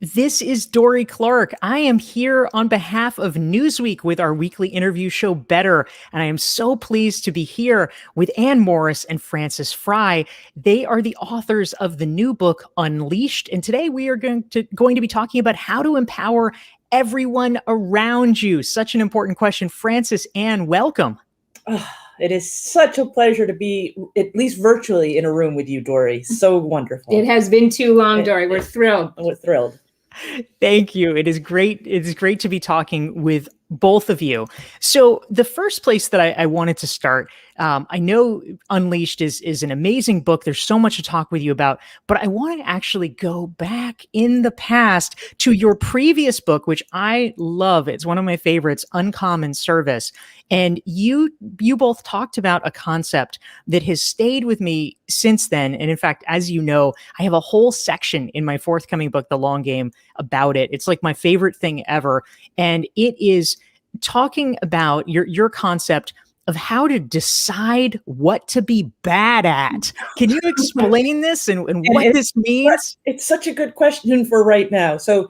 This is Dorie Clark. I am here on behalf of Newsweek with our weekly interview show Better, and I am so pleased to be here with Anne Morris and Frances Frei. They are the authors of the new book Unleashed, and today we are going to be talking about how to empower everyone around you. Such an important question. Frances, Anne, welcome. Oh, it is such a pleasure to be, at least virtually, in a room with you, Dorie. So wonderful. It has been too long, Dorie. We're thrilled. We're thrilled. Thank you. It is great. It is great to be talking with both of you. So the first place that I wanted to start, I know Unleashed is an amazing book. There's so much to talk with you about, but I want to actually go back in the past to your previous book, which I love. It's one of my favorites, Uncommon Service. And you both talked about a concept that has stayed with me since then. And in fact, as you know, I have a whole section in my forthcoming book, The Long Game, about it. It's like my favorite thing ever. And it is talking about your concept of how to decide what to be bad at. Can you explain this and what this means? It's such a good question for right now. So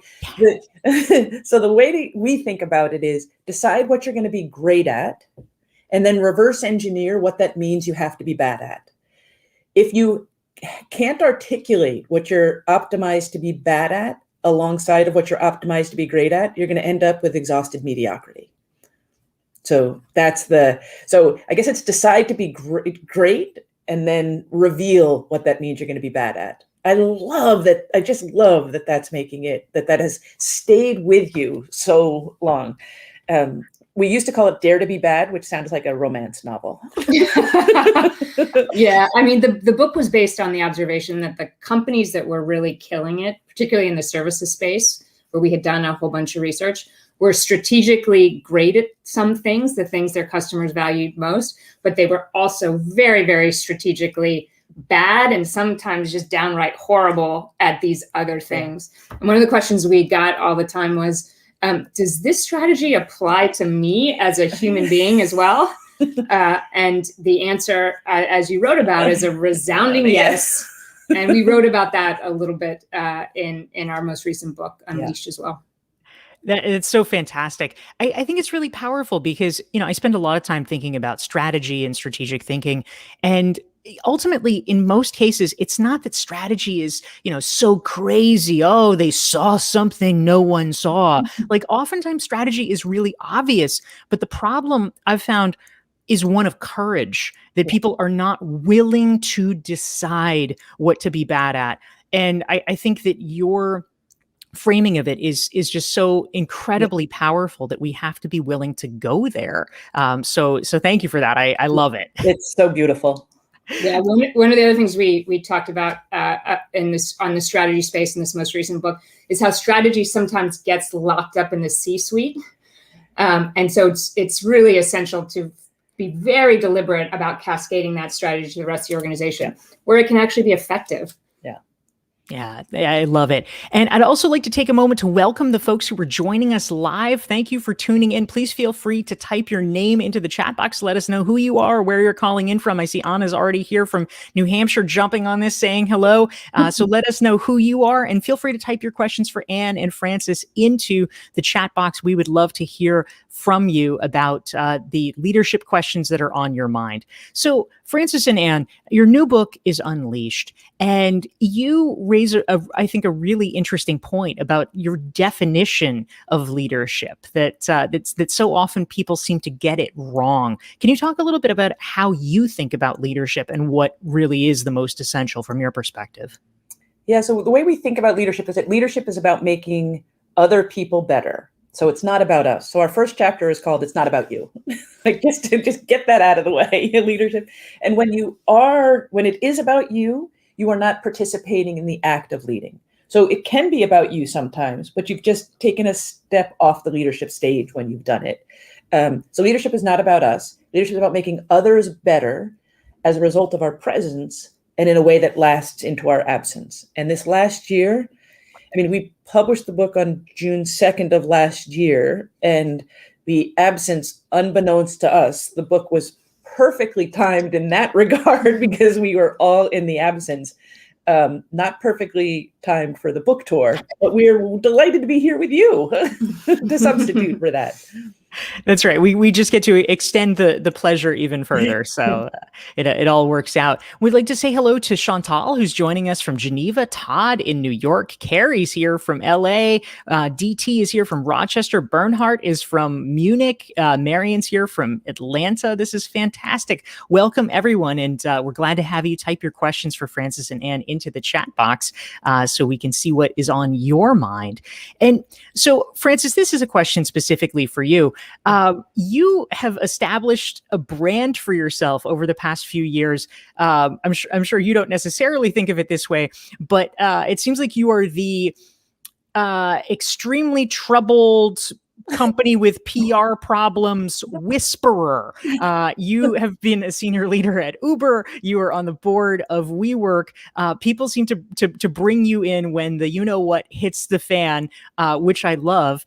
the way we think about it is decide what you're going to be great at, and then reverse engineer what that means you have to be bad at. If you can't articulate what you're optimized to be bad at alongside of what you're optimized to be great at, you're going to end up with exhausted mediocrity. So so I guess it's decide to be great and then reveal what that means you're going to be bad at. I love that. I just love that that's making it, that has stayed with you so long. We used to call it Dare to be Bad, which sounds like a romance novel. Yeah, I mean, the book was based on the observation that the companies that were really killing it, particularly in the services space, where we had done a whole bunch of research, were strategically great at some things, the things their customers valued most, but they were also very, very strategically bad and sometimes just downright horrible at these other things. And one of the questions we got all the time was, does this strategy apply to me as a human being as well? And the answer, as you wrote about, is a resounding yes. And we wrote about that a little bit in our most recent book, Unleashed, as well. It's so fantastic. I think it's really powerful because, I spend a lot of time thinking about strategy and strategic thinking. And ultimately, in most cases, it's not that strategy is, so crazy. Oh, they saw something no one saw. Like oftentimes strategy is really obvious. But the problem I've found is one of courage, that people are not willing to decide what to be bad at. And I think that your framing of it is just so incredibly powerful that we have to be willing to go there. So thank you for that. I love it. It's so beautiful. Yeah, one of the other things we talked about on the strategy space in this most recent book is how strategy sometimes gets locked up in the C-suite, and so it's really essential to be very deliberate about cascading that strategy to the rest of the organization, where it can actually be effective. Yeah, I love it. And I'd also like to take a moment to welcome the folks who are joining us live. Thank you for tuning in. Please feel free to type your name into the chat box. Let us know who you are, where you're calling in from. I see Anna's already here from New Hampshire jumping on this, saying hello. So let us know who you are, and feel free to type your questions for Anne and Frances into the chat box. We would love to hear from you about the leadership questions that are on your mind. So Frances and Anne, your new book is Unleashed, and you raise I think a really interesting point about your definition of leadership, that so often people seem to get it wrong. Can you talk a little bit about how you think about leadership and what really is the most essential from your perspective? Yeah, so the way we think about leadership is that leadership is about making other people better. So it's not about us. So our first chapter is called "It's Not About You." Like just get that out of the way, leadership. And when it is about you, you are not participating in the act of leading. So it can be about you sometimes, but you've just taken a step off the leadership stage when you've done it. So leadership is not about us. Leadership is about making others better as a result of our presence and in a way that lasts into our absence. And this last year, we published the book on June 2nd of last year, and the absence, unbeknownst to us, the book was perfectly timed in that regard because we were all in the absence. not perfectly timed for the book tour, but we're delighted to be here with you to substitute for that. That's right. We just get to extend the pleasure even further. So it all works out. We'd like to say hello to Chantal, who's joining us from Geneva, Todd in New York, Carrie's here from LA, DT is here from Rochester, Bernhardt is from Munich, Marion's here from Atlanta. This is fantastic. Welcome everyone, and we're glad to have you type your questions for Francis and Anne into the chat box so we can see what is on your mind. And so, Francis, this is a question specifically for you. You have established a brand for yourself over the past few years. I'm sure you don't necessarily think of it this way, but it seems like you are the extremely troubled company with PR problems whisperer. You have been a senior leader at Uber. You are on the board of WeWork. People seem to bring you in when the you-know-what hits the fan, which I love.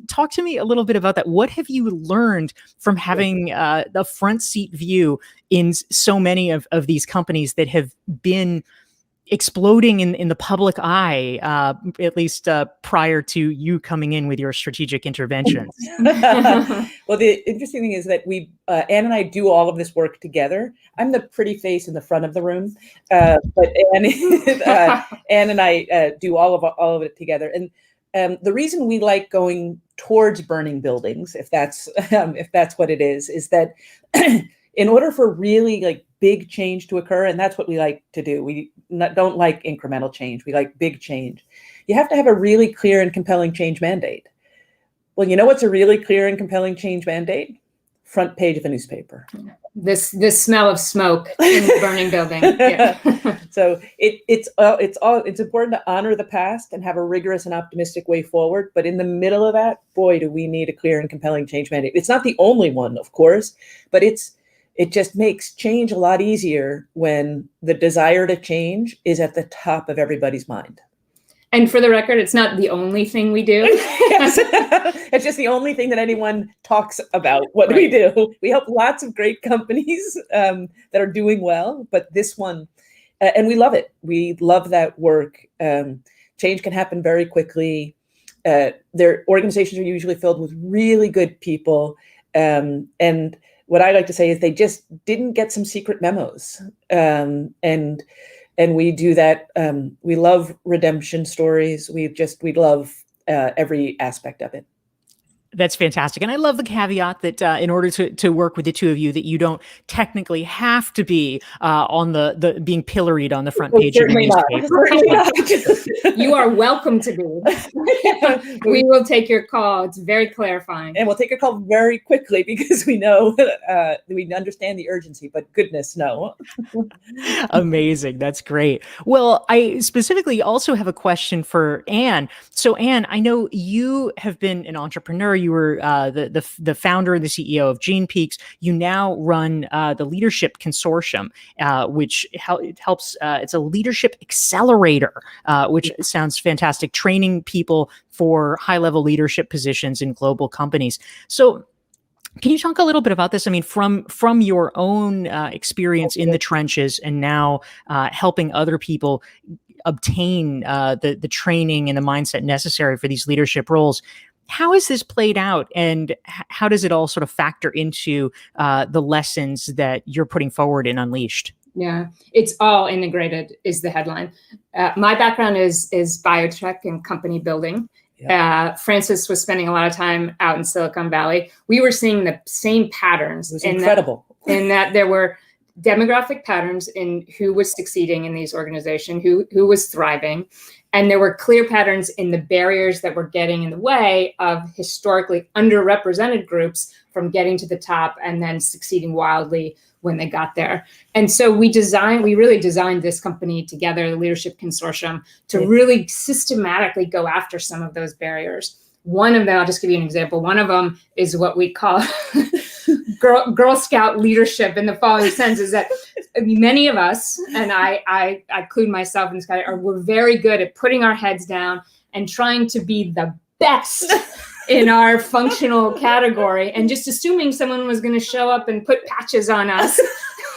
Talk to me a little bit about that. What have you learned from having the front seat view in so many of these companies that have been exploding in the public eye, at least prior to you coming in with your strategic interventions? Well, the interesting thing is that Anne and I do all of this work together. I'm the pretty face in the front of the room, but Anne and I do all of it together. And the reason we like going towards burning buildings, if that's what it is that in order for really big change to occur, and that's what we like to do. We don't like incremental change. We like big change. You have to have a really clear and compelling change mandate. Well, you know what's a really clear and compelling change mandate? Front page of the newspaper. This smell of smoke in the burning building. Yeah. So it's important to honor the past and have a rigorous and optimistic way forward. But in the middle of that, boy, do we need a clear and compelling change mandate. It's not the only one, of course, but it just makes change a lot easier when the desire to change is at the top of everybody's mind. And for the record, it's not the only thing we do. Yes. It's just the only thing that anyone talks about what we do. We help lots of great companies that are doing well, but this one, and we love it. We love that work. Change can happen very quickly. Their organizations are usually filled with really good people. And what I like to say is they just didn't get some secret memos. And we do that. We love redemption stories. We love every aspect of it. That's fantastic. And I love the caveat that in order to work with the two of you, that you don't technically have to be on the being pilloried on the front page of the newspaper. You are welcome to be. We will take your call. It's very clarifying. And we'll take your call very quickly because we know we understand the urgency, but goodness, no. Amazing. That's great. Well, I specifically also have a question for Anne. So Anne, I know you have been an entrepreneur. You were the founder and the CEO of Gene Peaks. You now run the Leadership Consortium, which helps. It's a leadership accelerator, which sounds fantastic, training people for high-level leadership positions in global companies. So can you talk a little bit about this? I mean, from your own experience in the trenches and now helping other people obtain the training and the mindset necessary for these leadership roles. How has this played out, and how does it all sort of factor into the lessons that you're putting forward in Unleashed? Yeah, it's all integrated is the headline. My background is biotech and company building. Yeah. Francis was spending a lot of time out in Silicon Valley. We were seeing the same patterns. It was incredible. In that there were demographic patterns in who was succeeding in these organizations, who was thriving. And there were clear patterns in the barriers that were getting in the way of historically underrepresented groups from getting to the top and then succeeding wildly when they got there. And so we really designed this company together, the Leadership Consortium, to really systematically go after some of those barriers. One of them, I'll just give you an example. One of them is what we call Girl Scout leadership, in the following sense, is that many of us, and I include myself in this category, we're very good at putting our heads down and trying to be the best in our functional category, and just assuming someone was going to show up and put patches on us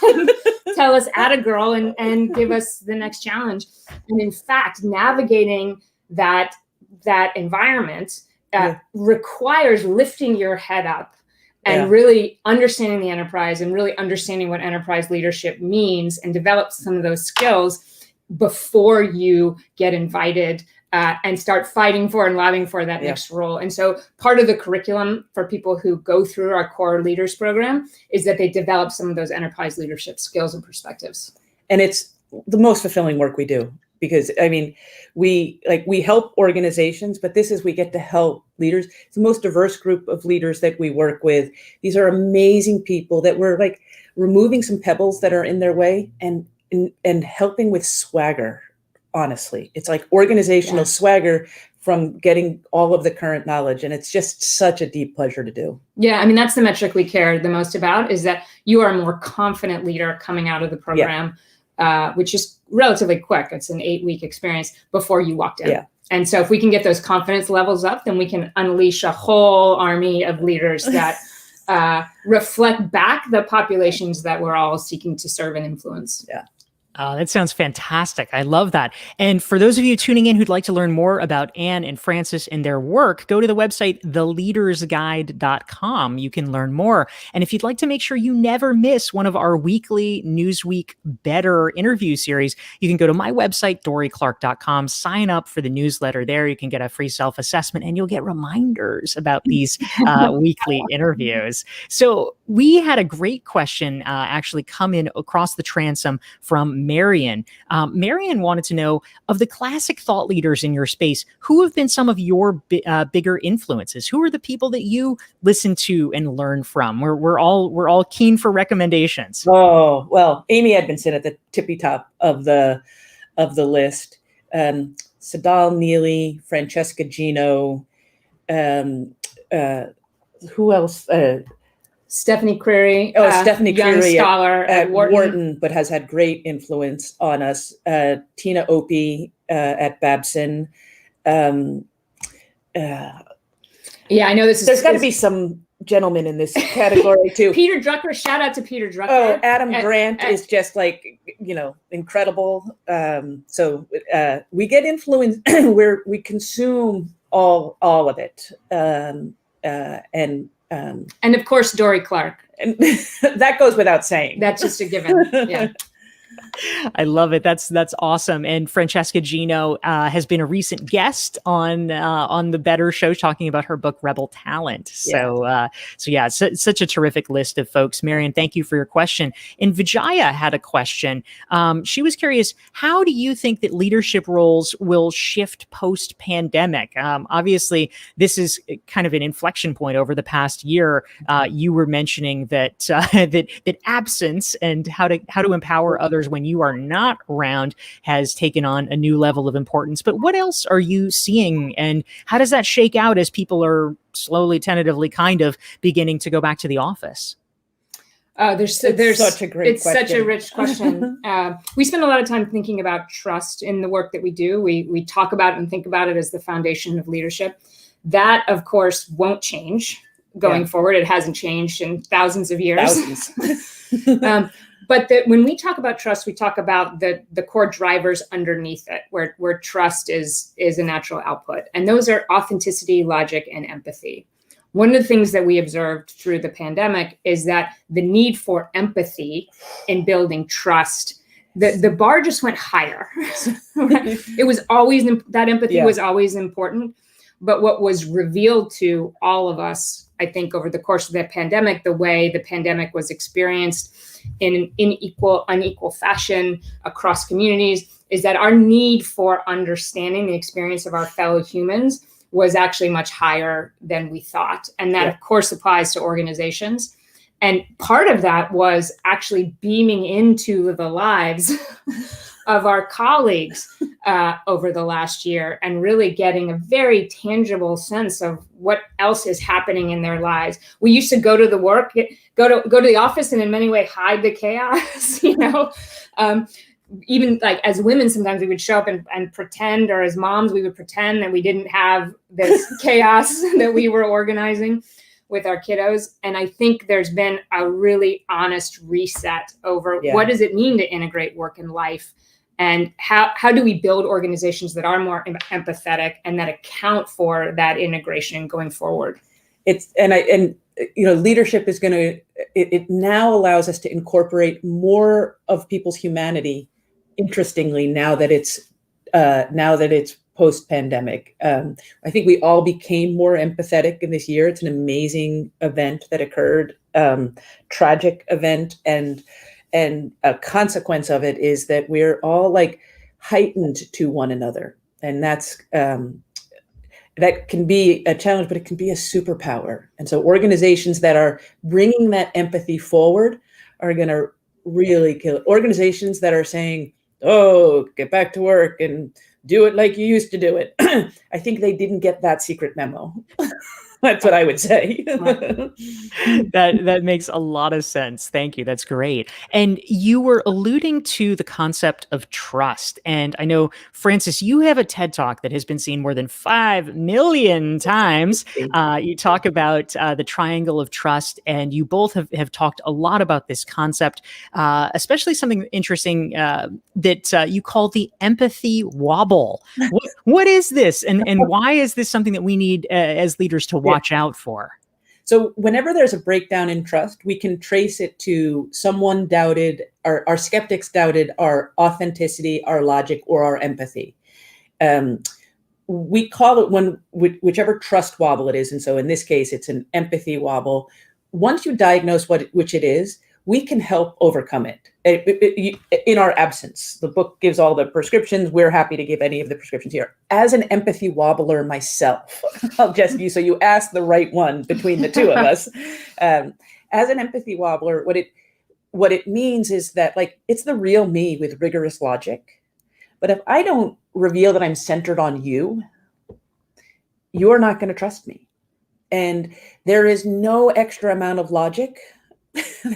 and tell us atta girl and give us the next challenge. And in fact, navigating that environment requires lifting your head up and really understanding the enterprise and really understanding what enterprise leadership means and develop some of those skills before you get invited and start fighting for and lobbying for that next role. And so part of the curriculum for people who go through our core leaders program is that they develop some of those enterprise leadership skills and perspectives. And it's the most fulfilling work we do, because I mean, we help organizations, but we get to help leaders. It's the most diverse group of leaders that we work with. These are amazing people that we're like removing some pebbles that are in their way and helping with swagger. Honestly, it's like organizational swagger from getting all of the current knowledge. And it's just such a deep pleasure to do. Yeah, I mean, that's the metric we care the most about, is that you are a more confident leader coming out of the program, which is relatively quick. It's an 8-week experience before you walked in. Yeah. And so if we can get those confidence levels up, then we can unleash a whole army of leaders that reflect back the populations that we're all seeking to serve and influence. Yeah. Oh, that sounds fantastic. I love that. And for those of you tuning in who'd like to learn more about Anne and Francis and their work, go to the website, theleadersguide.com. You can learn more. And if you'd like to make sure you never miss one of our weekly Newsweek Better interview series, you can go to my website, dorieclark.com, sign up for the newsletter there. You can get a free self-assessment and you'll get reminders about these weekly interviews. So we had a great question actually come in across the transom from Marion. Marion wanted to know, of the classic thought leaders in your space, who have been some of your bigger influences? Who are the people that you listen to and learn from? We're all keen for recommendations. Oh, well, Amy Edmondson at the tippy top of the list. Sadal Neely, Francesca Gino, who else? Stephanie Creary, Stephanie young Creary scholar at Wharton. Wharton, but has had great influence on us. Tina Opie at Babson. Yeah, I know There's got to be some gentlemen in this category too. Peter Drucker, shout out to Peter Drucker. Oh, Adam Grant is just like, incredible. So we get influence where we consume all of it. And of course, Dorie Clark. And that goes without saying. That's just a given. Yeah. I love it. That's awesome. And Francesca Gino has been a recent guest on the Better Show, talking about her book Rebel Talent. So such a terrific list of folks. Marion, thank you for your question. And Vijaya had a question. She was curious, how do you think that leadership roles will shift post-pandemic? Obviously, this is kind of an inflection point over the past year. You were mentioning that that absence and how to empower others when you are not around has taken on a new level of importance. But what else are you seeing, and how does that shake out as people are slowly, tentatively kind of beginning to go back to the office? There's such a great question. Such a rich question. We spend a lot of time thinking about trust in the work that we do. We talk about it and think about it as the foundation of leadership. That, of course, won't change going forward. It hasn't changed in thousands of years. But when we talk about trust, we talk about the core drivers underneath it, where trust is a natural output. And those are authenticity, logic, and empathy. One of the things that we observed through the pandemic is that the need for empathy in building trust, the bar just went higher. Right? It was always, that empathy was always important. But what was revealed to all of us, I think, over the course of the pandemic, the way the pandemic was experienced in an unequal fashion across communities, is that our need for understanding the experience of our fellow humans was actually much higher than we thought. And that, of course, applies to organizations. And part of that was actually beaming into the lives of our colleagues over the last year and really getting a very tangible sense of what else is happening in their lives. We used to go to the office and in many ways hide the chaos, even like as women, sometimes we would show up and pretend, or as moms, we would pretend that we didn't have this chaos that we were organizing. with our kiddos. And I think there's been a really honest reset over what does it mean to integrate work and life, and how do we build organizations that are more empathetic and that account for that integration going forward. Leadership is going to, it now allows us to incorporate more of people's humanity. Interestingly, now that it's post-pandemic, I think we all became more empathetic in this year. It's an amazing event that occurred, tragic event, and a consequence of it is that we're all like heightened to one another, and that's that can be a challenge, but it can be a superpower. And so organizations that are bringing that empathy forward are going to really kill it. Organizations that are saying, "Oh, get back to work and do it like you used to do it." I think they didn't get that secret memo. That's what I would say. That makes a lot of sense. Thank you. That's great. And you were alluding to the concept of trust. And I know, Frances, you have a TED Talk that has been seen more than 5 million times. You talk about the triangle of trust, and you both have talked a lot about this concept, especially something interesting that you call the empathy wobble. What is this? And why is this something that we need as leaders to watch out for? So whenever there's a breakdown in trust, we can trace it to someone doubted, our skeptics doubted our authenticity, our logic, or our empathy. We call it whichever trust wobble it is. And so in this case, it's an empathy wobble. Once you diagnose which it is, we can help overcome it in our absence. The book gives all the prescriptions. We're happy to give any of the prescriptions here. As an empathy wobbler myself, I'll just so you ask the right one between the two of us. As an empathy wobbler, what it means is that, like, it's the real me with rigorous logic. But if I don't reveal that I'm centered on you, you're not going to trust me. And there is no extra amount of logic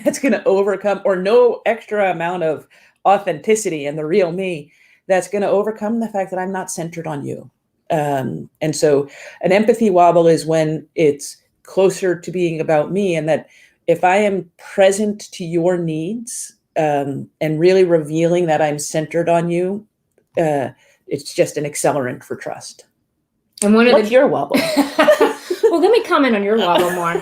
that's going to overcome, or no extra amount of authenticity and the real me that's going to overcome the fact that I'm not centered on you. And so an empathy wobble is when it's closer to being about me, and that if I am present to your needs and really revealing that I'm centered on you, it's just an accelerant for trust. And what's your wobble? Well, let me comment on your wobble more,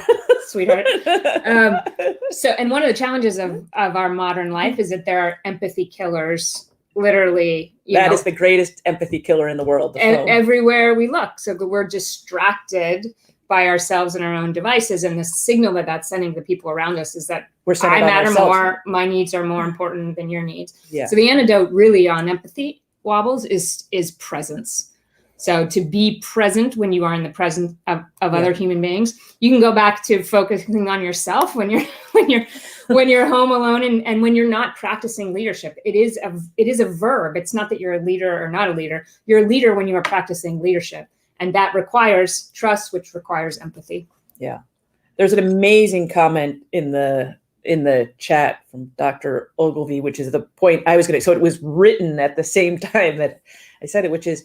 sweetheart. And one of the challenges of our modern life is that there are empathy killers, literally. That is the greatest empathy killer in the world. Everywhere we look. So we're distracted by ourselves and our own devices. And the signal that that's sending to the people around us is that I matter more, my needs are more important than your needs. Yeah. So the antidote really on empathy wobbles is presence. So to be present when you are in the presence of other human beings. You can go back to focusing on yourself when you're home alone and when you're not practicing leadership. It is a verb. It's not that you're a leader or not a leader. You're a leader when you are practicing leadership. And that requires trust, which requires empathy. Yeah. There's an amazing comment in the chat from Dr. Ogilvy, which is the point I was going to, so it was written at the same time that I said it, which is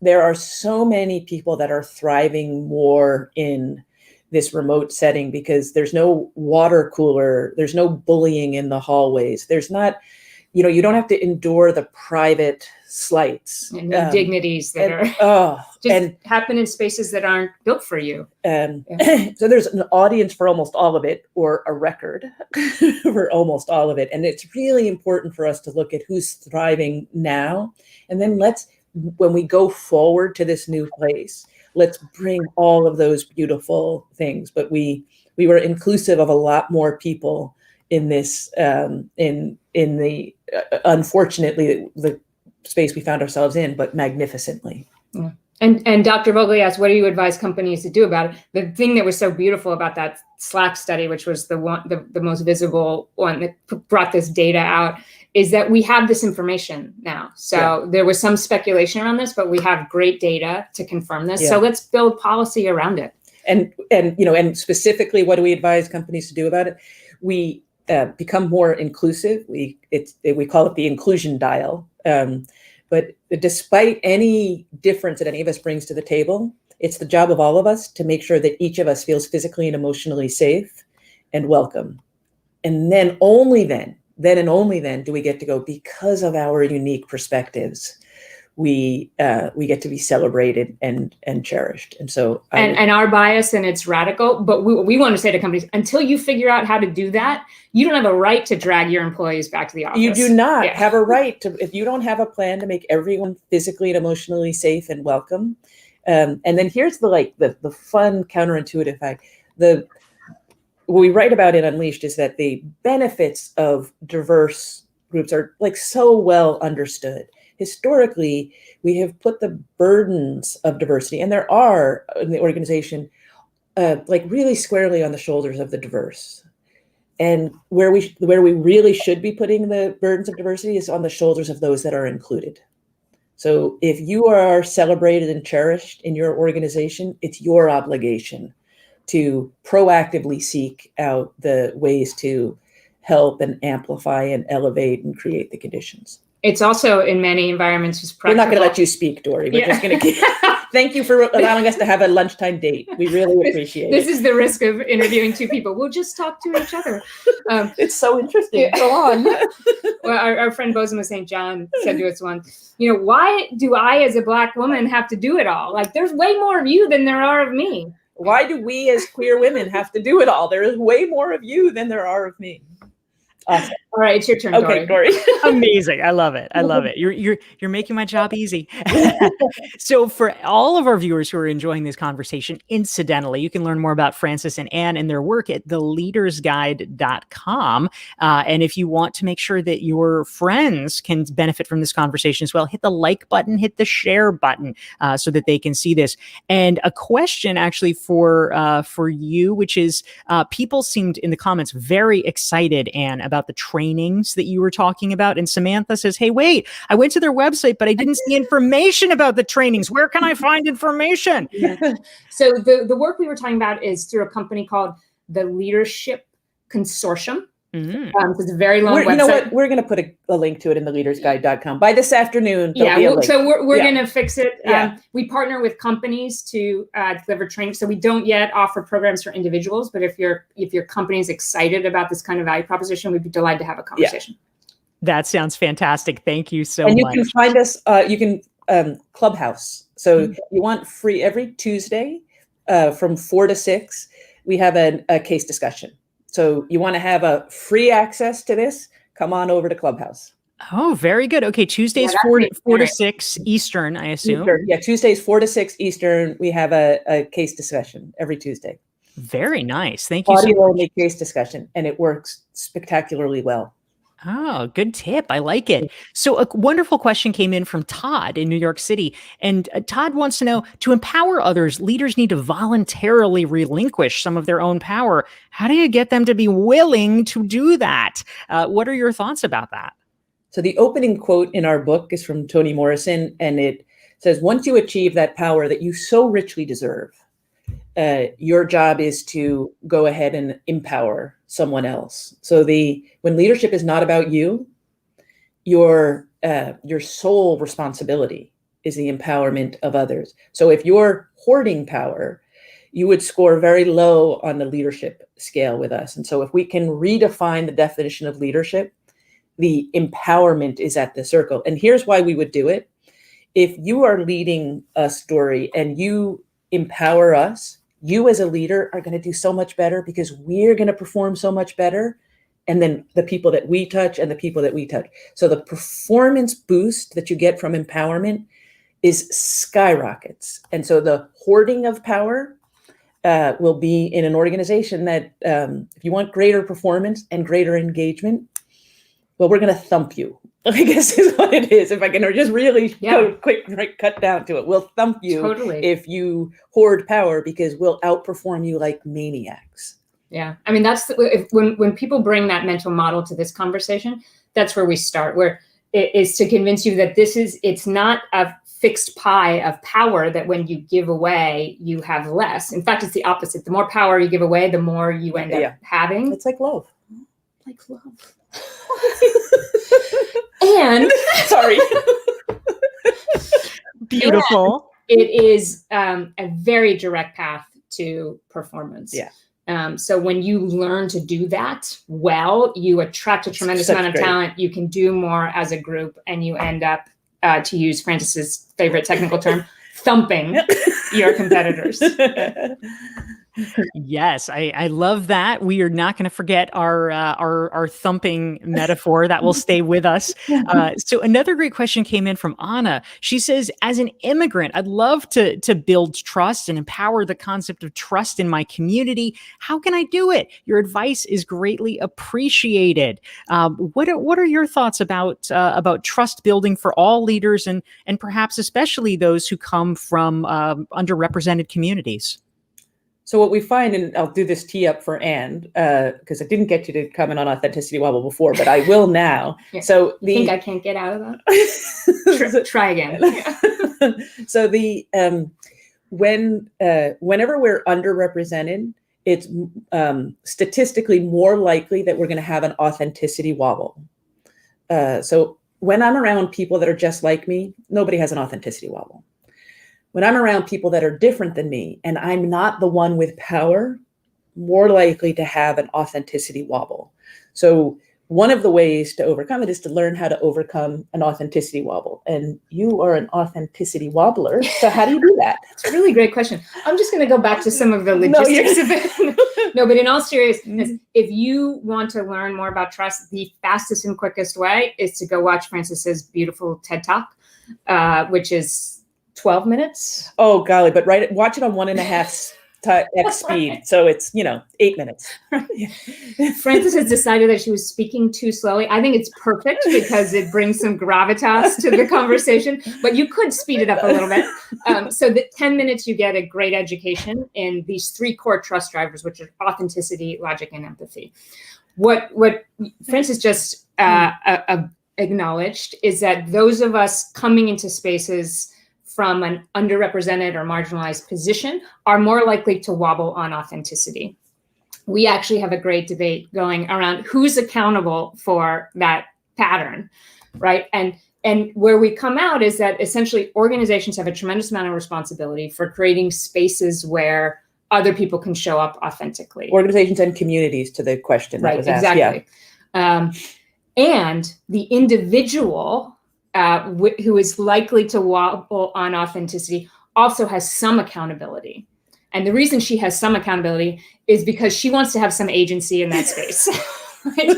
there are so many people that are thriving more in this remote setting because there's no water cooler, there's no bullying in the hallways. There's not, you don't have to endure the private slights. And indignities that happen in spaces that aren't built for you. So there's an audience for almost all of it, or a record for almost all of it. And it's really important for us to look at who's thriving now. And then when we go forward to this new place, let's bring all of those beautiful things. But we were inclusive of a lot more people in this, in the unfortunately the space we found ourselves in, but magnificently. Yeah. And Dr. Vogel asked, what do you advise companies to do about it? The thing that was so beautiful about that Slack study, which was the most visible one that brought this data out, is that we have this information now. So there was some speculation around this, but we have great data to confirm this. Yeah. So let's build policy around it. And specifically, what do we advise companies to do about it? We become more inclusive. We call it the inclusion dial. But despite any difference that any of us brings to the table, It's the job of all of us to make sure that each of us feels physically and emotionally safe and welcome. And then only then and only then do we get to go, because of our unique perspectives, we get to be celebrated and cherished. And so and our bias, and it's radical, but we want to say to companies, until you figure out how to do that, you don't have a right to drag your employees back to the office. You do not have a right to, if you don't have a plan to make everyone physically and emotionally safe and welcome. And then here's the fun counterintuitive fact. What we write about in Unleashed is that the benefits of diverse groups are like so well understood. Historically, we have put the burdens of diversity, and there are in the organization, like really squarely on the shoulders of the diverse. And where we really should be putting the burdens of diversity is on the shoulders of those that are included. So if you are celebrated and cherished in your organization, it's your obligation to proactively seek out the ways to help and amplify and elevate and create the conditions. It's also in many environments just practical. We're not going to let you speak, Dorie. We're just going to keep. Thank you for allowing us to have a lunchtime date. We really appreciate it. This is the risk of interviewing two people. We'll just talk to each other. It's so interesting. Yeah. Go on. Well, our friend Bozoma St. John said to us once, why do I as a Black woman have to do it all? Like, there's way more of you than there are of me. Why do we as queer women have to do it all? There is way more of you than there are of me. Awesome. All right, it's your turn. Okay, Dorie. Amazing. I love it. I love it. You're making my job easy. So for all of our viewers who are enjoying this conversation, incidentally, you can learn more about Frances and Anne and their work at theleadersguide.com. And if you want to make sure that your friends can benefit from this conversation as well, hit the like button, hit the share button, so that they can see this. And a question actually for you, which is people seemed in the comments very excited, Anne, about the trainings that you were talking about. And Samantha says, hey, wait, I went to their website, but I didn't see information about the trainings. Where can I find information? Yeah. So the work we were talking about is through a company called the Leadership Consortium. Mm-hmm. So it's a very long website. You know what? We're going to put a link to it in theleadersguide.com. By this afternoon, so we're going to fix it. We partner with companies to deliver training. So we don't yet offer programs for individuals, but if your company is excited about this kind of value proposition, we'd be delighted to have a conversation. Yeah. That sounds fantastic. Thank you so much. And you can find us, Clubhouse. So you want free every Tuesday from 4 to 6, we have a case discussion. So you want to have a free access to this, come on over to Clubhouse. Oh, very good. Okay, Tuesdays 4 to 6 Eastern, I assume. Eastern. Yeah, Tuesdays 4 to 6 Eastern. We have a case discussion every Tuesday. Very nice. Thank you. Audio only case discussion, and it works spectacularly well. Oh, good tip. I like it. So a wonderful question came in from Todd in New York City. And Todd wants to know, to empower others, leaders need to voluntarily relinquish some of their own power. How do you get them to be willing to do that? What are your thoughts about that? So the opening quote in our book is from Toni Morrison, and it says, once you achieve that power that you so richly deserve, your job is to go ahead and empower someone else. So when leadership is not about you, your sole responsibility is the empowerment of others. So if you're hoarding power, you would score very low on the leadership scale with us. And so if we can redefine the definition of leadership, the empowerment is at the circle. And here's why we would do it. If you are leading us, Dorie, and you empower us, you as a leader are going to do so much better because we're going to perform so much better. And then the people that we touch and the people that we touch. So the performance boost that you get from empowerment is skyrockets. And so the hoarding of power will be in an organization that if you want greater performance and greater engagement, well, we're going to thump you, I guess is what it is. If I can just really go quick, right, cut down to it, we'll thump you if you hoard power because we'll outperform you like maniacs. Yeah. I mean, that's when people bring that mental model to this conversation, that's where we start, where it is to convince you that it's not a fixed pie of power that when you give away, you have less. In fact, it's the opposite. The more power you give away, the more you end up having. It's like love. Like love. And sorry. Beautiful. it is a very direct path to performance. Yeah. So when you learn to do that well, you attract a tremendous amount of talent. You can do more as a group, and you end up, to use Francis's favorite technical term, thumping your competitors. Yes, I love that. We are not going to forget our thumping metaphor. That will stay with us. So another great question came in from Anna. She says, as an immigrant, I'd love to build trust and empower the concept of trust in my community. How can I do it? Your advice is greatly appreciated. What are your thoughts about trust building for all leaders and perhaps especially those who come from underrepresented communities? So what we find, and I'll do this tee up for Anne, because I didn't get you to comment on Authenticity Wobble before, but I will now. Yeah. So you think I can't get out of that? Try again. So whenever we're underrepresented, it's statistically more likely that we're going to have an authenticity wobble. So when I'm around people that are just like me, nobody has an authenticity wobble. When I'm around people that are different than me and I'm not the one with power, more likely to have an authenticity wobble. So one of the ways to overcome it is to learn how to overcome an authenticity wobble. And you are an authenticity wobbler. So how do you do that? It's a really great question. I'm just going to go back to some of the logistics of it. No, but in all seriousness, if you want to learn more about trust, the fastest and quickest way is to go watch Francis's beautiful TED Talk, which is 12 minutes. Oh, golly, but watch it on 1.5 X speed. So it's, 8 minutes. Francis has decided that she was speaking too slowly. I think it's perfect because it brings some gravitas to the conversation, but you could speed it up a little bit. So that 10 minutes, you get a great education in these 3 core trust drivers, which are authenticity, logic, and empathy. What Francis just acknowledged is that those of us coming into spaces from an underrepresented or marginalized position are more likely to wobble on authenticity. We actually have a great debate going around who's accountable for that pattern, right? And where we come out is that essentially organizations have a tremendous amount of responsibility for creating spaces where other people can show up authentically. Organizations and communities, to the question that was asked. Exactly. Yeah. And the individual who is likely to wobble on authenticity also has some accountability. And the reason she has some accountability is because she wants to have some agency in that space. Right?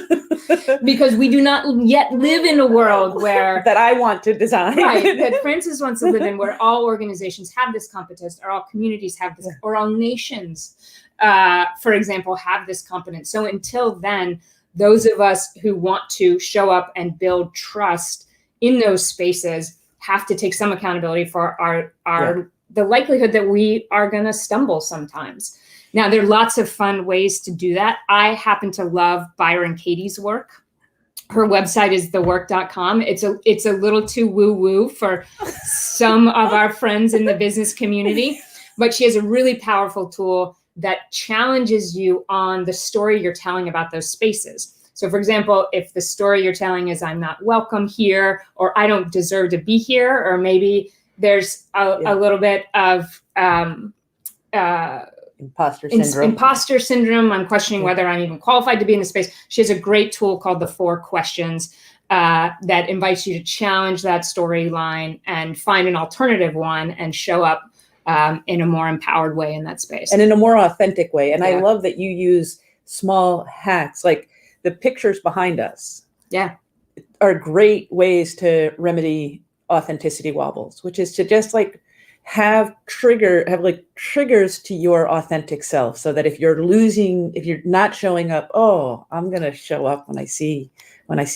Because we do not yet live in a world where... that I want to design. Right, that Francis wants to live in, where all organizations have this competence, or all communities have this, or all nations, for example, have this competence. So until then, those of us who want to show up and build trust in those spaces have to take some accountability for the likelihood that we are going to stumble sometimes. Now, there are lots of fun ways to do that. I happen to love Byron Katie's work. Her website is thework.com. It's a little too woo-woo for some of our friends in the business community, but she has a really powerful tool that challenges you on the story you're telling about those spaces. So, for example, if the story you're telling is I'm not welcome here, or I don't deserve to be here, or maybe there's a little bit of imposter syndrome. I'm questioning whether I'm even qualified to be in the space. She has a great tool called the 4 questions that invites you to challenge that storyline and find an alternative one and show up in a more empowered way in that space. And in a more authentic way. And I love that you use small hacks, like the pictures behind us are great ways to remedy authenticity wobbles, which is to just have triggers to your authentic self, so that if you're not showing up, I'm going to show up when I see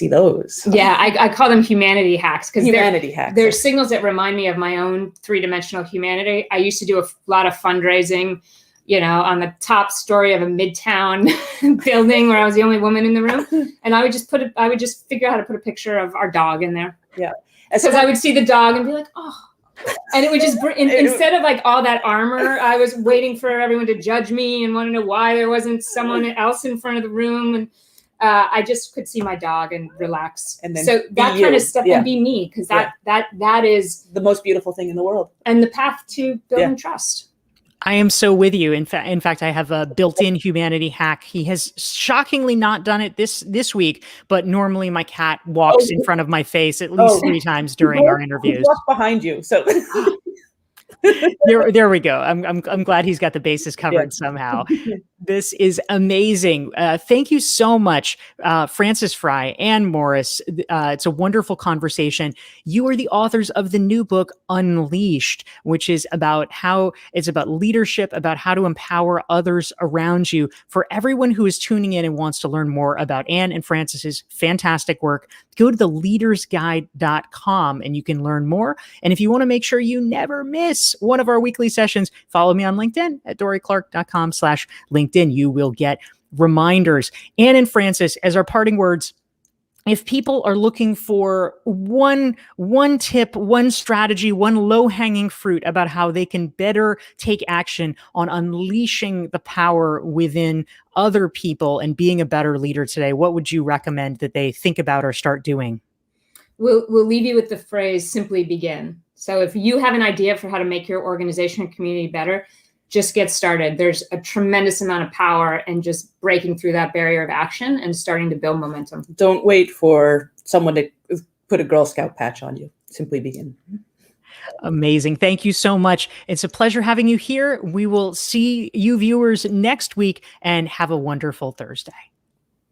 those. Yeah, I call them humanity hacks, because they're hacks. Signals that remind me of my own 3-dimensional humanity. I used to do a lot of fundraising, on the top story of a midtown building where I was the only woman in the room. And I would just figure out how to put a picture of our dog in there. Yeah. Because I would see the dog and be like, oh. And it would just, instead of all that armor, I was waiting for everyone to judge me and want to know why there wasn't someone else in front of the room. I just could see my dog and relax. And then so that be kind you. of stuff, Yeah. and be me, because that is the most beautiful thing in the world, and the path to building trust. I am so with you. In fact, I have a built-in humanity hack. He has shockingly not done it this week, but normally my cat walks in front of my face at least 3 times during our interviews. He walks behind you, so there we go. I'm glad he's got the bases covered somehow. This is amazing. Thank you so much, Frances Frei and Morris. It's a wonderful conversation. You are the authors of the new book, Unleashed, which is about leadership, about how to empower others around you. For everyone who is tuning in and wants to learn more about Anne and Frances's fantastic work, go to theleadersguide.com and you can learn more. And if you want to make sure you never miss one of our weekly sessions, follow me on LinkedIn at dorieclark.com/LinkedIn. You will get reminders. Anne and Frances, as our parting words, if people are looking for one tip, one strategy, one low-hanging fruit about how they can better take action on unleashing the power within other people and being a better leader today, what would you recommend that they think about or start doing? We'll leave you with the phrase, simply begin. So if you have an idea for how to make your organization and community better, just get started. There's a tremendous amount of power in just breaking through that barrier of action and starting to build momentum. Don't wait for someone to put a Girl Scout patch on you. Simply begin. Amazing. Thank you so much. It's a pleasure having you here. We will see you viewers next week, and have a wonderful Thursday.